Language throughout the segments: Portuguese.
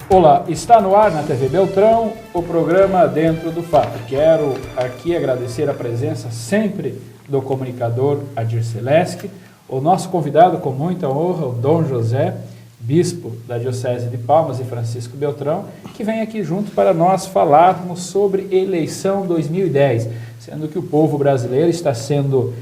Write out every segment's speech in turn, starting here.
Olá, está no ar na TV Beltrão o programa Dentro do Fato. Quero aqui agradecer a presença sempre do comunicador Adir Seleski, o nosso convidado com muita honra, o Dom José, bispo da Diocese de Palmas e Francisco Beltrão, que vem aqui junto para nós falarmos sobre eleição 2010, sendo que o povo brasileiro está sendo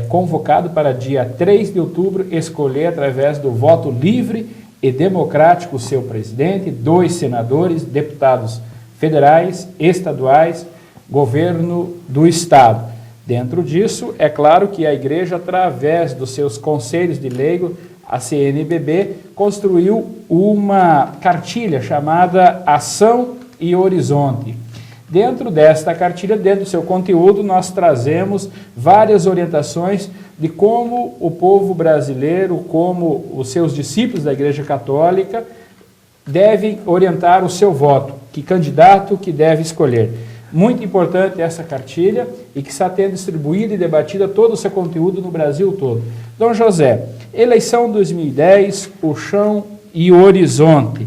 convocado para dia 3 de outubro escolher através do voto livre e democrático o seu presidente, 2 senadores, deputados federais, estaduais, governo do estado. Dentro disso, é claro que a igreja, através dos seus conselhos de leigo, a CNBB, construiu uma cartilha chamada Ação e Horizonte. Dentro desta cartilha, dentro do seu conteúdo, nós trazemos várias orientações de como o povo brasileiro, como os seus discípulos da Igreja Católica, devem orientar o seu voto, que candidato que deve escolher. Muito importante essa cartilha e que está sendo distribuída e debatida todo o seu conteúdo no Brasil todo. Dom José, eleição 2010, o chão e o horizonte.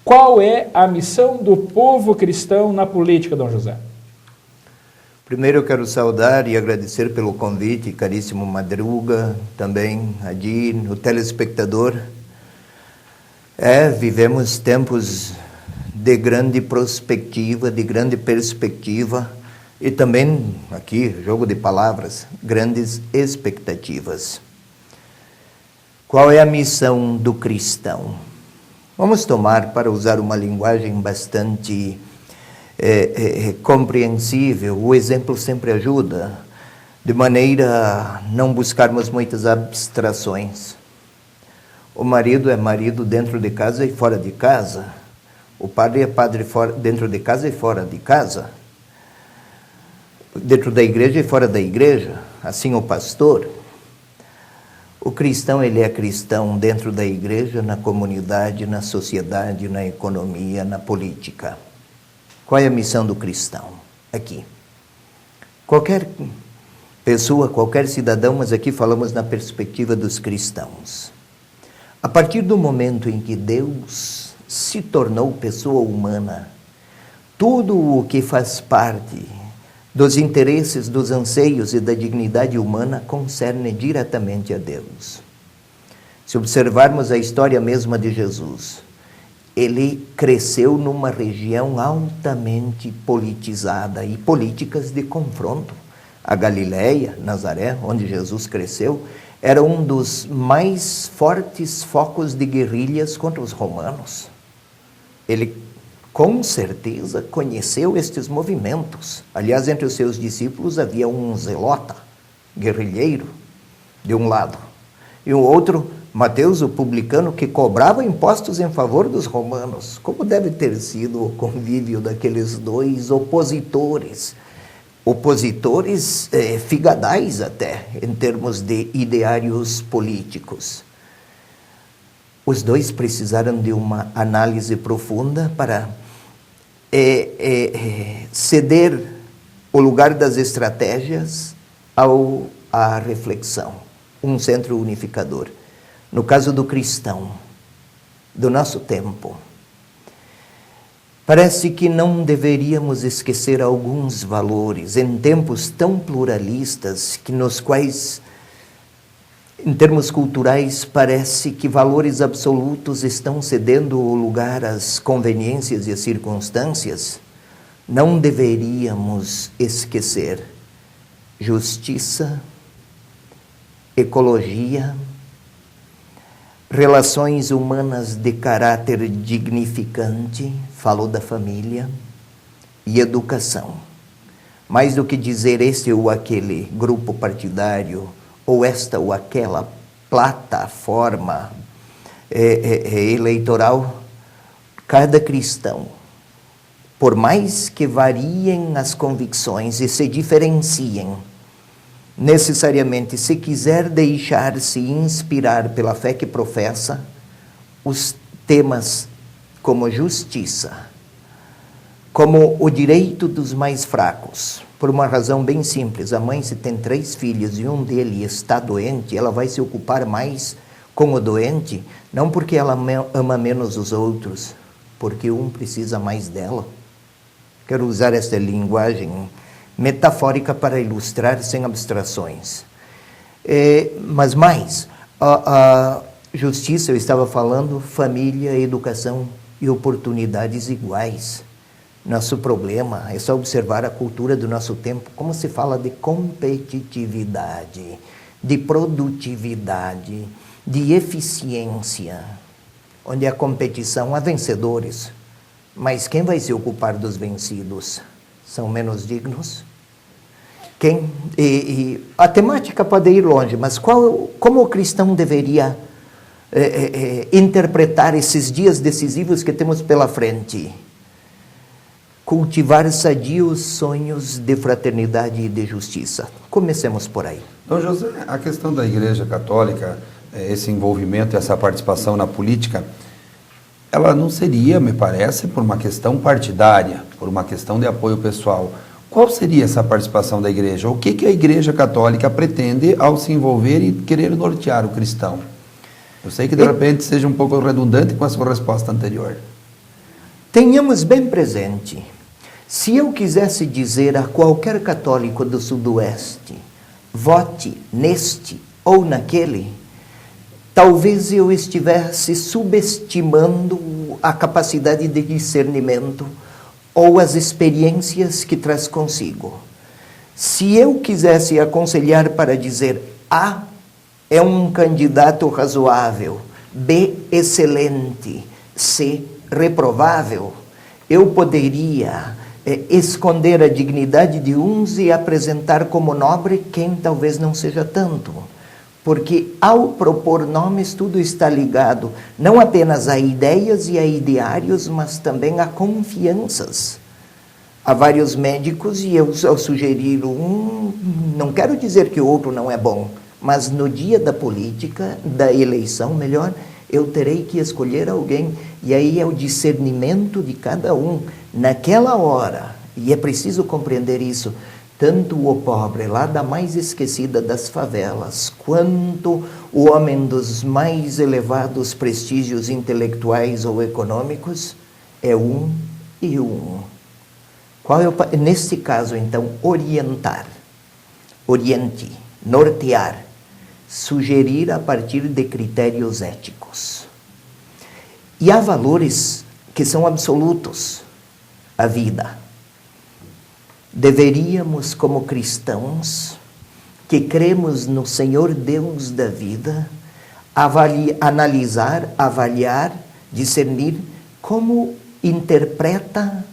Qual é a missão do povo cristão na política, Dom José? Primeiro eu quero saudar e agradecer pelo convite, caríssimo Madruga, também Adir, o telespectador. Vivemos tempos de grande prospectiva, de grande perspectiva e também, aqui, jogo de palavras, grandes expectativas. Qual é a missão do cristão? Vamos tomar, para usar uma linguagem bastante compreensível, o exemplo sempre ajuda, de maneira a não buscarmos muitas abstrações. O marido é marido dentro de casa e fora de casa. O padre é padre dentro de casa e fora de casa. Dentro da igreja e fora da igreja. Assim o pastor. O cristão, ele é cristão dentro da igreja, na comunidade, na sociedade, na economia, na política. Qual é a missão do cristão? Aqui. Qualquer pessoa, qualquer cidadão, mas aqui falamos na perspectiva dos cristãos. A partir do momento em que Deus se tornou pessoa humana, tudo o que faz parte dos interesses, dos anseios e da dignidade humana concerne diretamente a Deus. Se observarmos a história mesma de Jesus, ele cresceu numa região altamente politizada e políticas de confronto. A Galileia, Nazaré, onde Jesus cresceu, era um dos mais fortes focos de guerrilhas contra os romanos. Ele, com certeza, conheceu estes movimentos. Aliás, entre os seus discípulos havia um zelota, guerrilheiro, de um lado, e o outro, Mateus, o publicano, que cobrava impostos em favor dos romanos. Como deve ter sido o convívio daqueles dois opositores? Opositores figadais até, em termos de ideários políticos. Os dois precisaram de uma análise profunda para ceder o lugar das estratégias à reflexão, um centro unificador. No caso do cristão, do nosso tempo, parece que não deveríamos esquecer alguns valores em tempos tão pluralistas que nos quais, em termos culturais, parece que valores absolutos estão cedendo o lugar às conveniências e às circunstâncias. Não deveríamos esquecer justiça, ecologia, relações humanas de caráter dignificante, falou da família, e educação. Mais do que dizer este ou aquele grupo partidário, ou esta ou aquela plataforma eleitoral, cada cristão, por mais que variem as convicções e se diferenciem, necessariamente, se quiser deixar-se inspirar pela fé que professa, os temas como justiça, como o direito dos mais fracos, por uma razão bem simples. A mãe, se tem 3 filhos e um deles está doente, ela vai se ocupar mais com o doente, não porque ela ama menos os outros, porque um precisa mais dela. Quero usar esta linguagem metafórica para ilustrar sem abstrações. Mas mais, a justiça, eu estava falando, família, educação e oportunidades iguais. Nosso problema é só observar a cultura do nosso tempo, como se fala de competitividade, de produtividade, de eficiência, onde a competição há vencedores, mas quem vai se ocupar dos vencidos? São menos dignos? A temática pode ir longe, mas como o cristão deveria interpretar esses dias decisivos que temos pela frente? Cultivar sadios sonhos de fraternidade e de justiça. Comecemos por aí. Dom José, a questão da Igreja Católica, esse envolvimento, essa participação na política, ela não seria, me parece, por uma questão partidária, por uma questão de apoio pessoal. Qual seria essa participação da Igreja? O que a Igreja Católica pretende ao se envolver e querer nortear o cristão? Eu sei que de repente seja um pouco redundante com a sua resposta anterior. Tenhamos bem presente, se eu quisesse dizer a qualquer católico do Sudoeste, vote neste ou naquele, talvez eu estivesse subestimando a capacidade de discernimento ou as experiências que traz consigo. Se eu quisesse aconselhar para dizer A é um candidato razoável, B excelente, C reprovável, eu poderia esconder a dignidade de uns e apresentar como nobre quem talvez não seja tanto. Porque ao propor nomes tudo está ligado não apenas a ideias e a ideários, mas também a confianças. Há vários médicos e eu, ao sugerir um, não quero dizer que o outro não é bom, mas no dia da política, da eleição, melhor, eu terei que escolher alguém, e aí é o discernimento de cada um, naquela hora, e é preciso compreender isso, tanto o pobre lá da mais esquecida das favelas, quanto o homem dos mais elevados prestígios intelectuais ou econômicos, é um e um. Neste caso, então, orientar, oriente, nortear, sugerir a partir de critérios éticos. E há valores que são absolutos. A vida. Deveríamos, como cristãos, que cremos no Senhor Deus da vida, analisar, avaliar, discernir como interpreta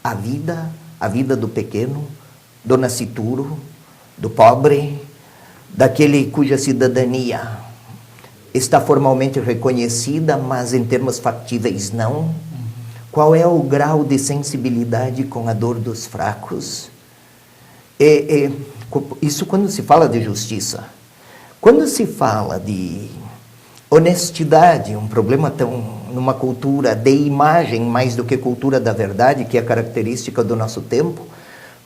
a vida do pequeno, do nascituro, do pobre, daquele cuja cidadania está formalmente reconhecida, mas em termos factíveis não. Qual é o grau de sensibilidade com a dor dos fracos? Isso quando se fala de justiça. Quando se fala de honestidade, um problema numa cultura de imagem mais do que cultura da verdade, que é característica do nosso tempo,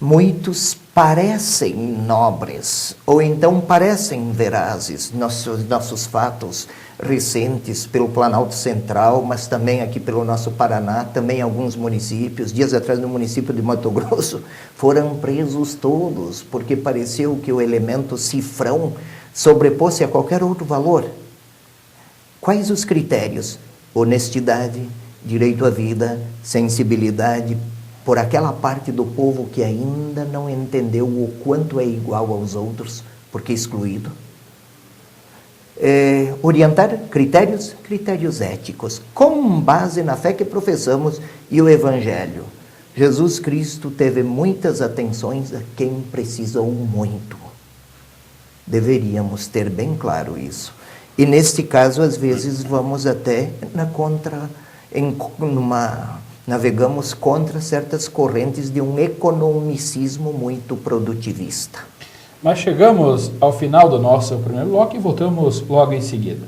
muitos parecem nobres, ou então parecem verazes, nossos fatos recentes pelo Planalto Central, mas também aqui pelo nosso Paraná, também alguns municípios. Dias atrás, no município de Mato Grosso, foram presos todos, porque pareceu que o elemento cifrão sobrepôs-se a qualquer outro valor. Quais os critérios? Honestidade, direito à vida, sensibilidade, por aquela parte do povo que ainda não entendeu o quanto é igual aos outros, porque é excluído. Orientar critérios éticos, com base na fé que professamos e o Evangelho. Jesus Cristo teve muitas atenções a quem precisou muito. Deveríamos ter bem claro isso. E neste caso, às vezes, vamos até navegamos contra certas correntes de um economicismo muito produtivista. Nós chegamos ao final do nosso primeiro bloco e voltamos logo em seguida.